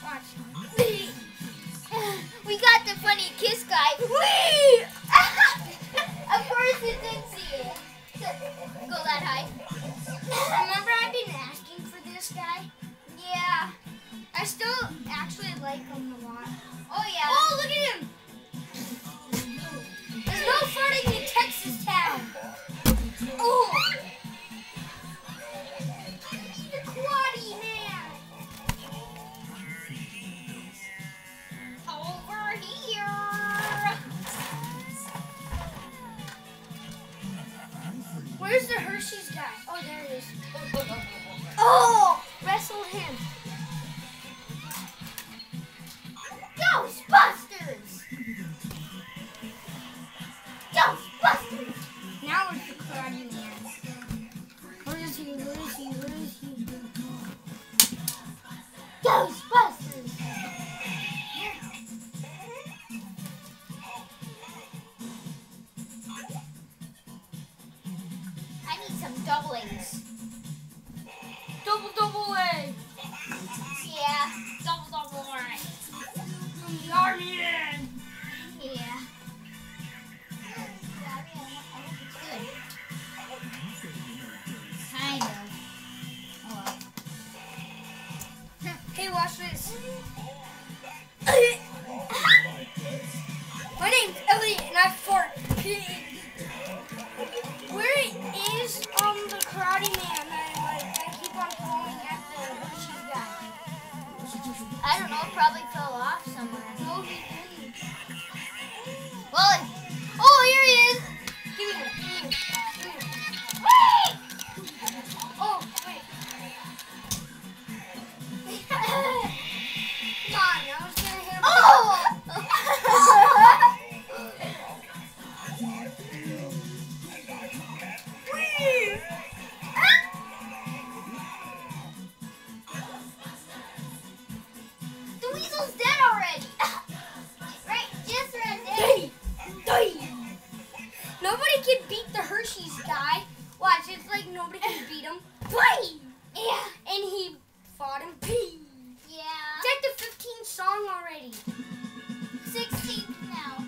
Watch. We got the funny kiss guy. Wee! Of course it didn't see it. Go that high. Remember I've been asking for this guy? Yeah. I still actually like him a lot. Oh yeah. Oh, look at him! There's no farting in Texas town. Oh! The Quaddy man! Over here. Where's the Hershey's guy? Oh, there it is. Oh! Wrestled him. Ghostbusters. Ghostbusters. Now it's the Karate Man. Where is he? Where is he? Where is he? Ghostbusters. I need some doublings. Double A! Yeah. Double A. From the Army Man! Yeah. Kind of. Oh, Hey, watch this. My name's Elliot and I fart pig. Where is the Karate Man that I keep on following after Hershey's guy? I don't know. Probably fell off somewhere. No, he didn't. Well, oh, here he is. Give me him. Give me him. Wait! Oh, wait. Come on, I was gonna hit him. Oh! The weasel's dead already. Right, just right there. Die! Nobody can beat the Hershey's guy. Watch, it's like nobody can beat him. Play! Yeah. And he fought him. Pee! Yeah. It's like the 15th song already. 16th now.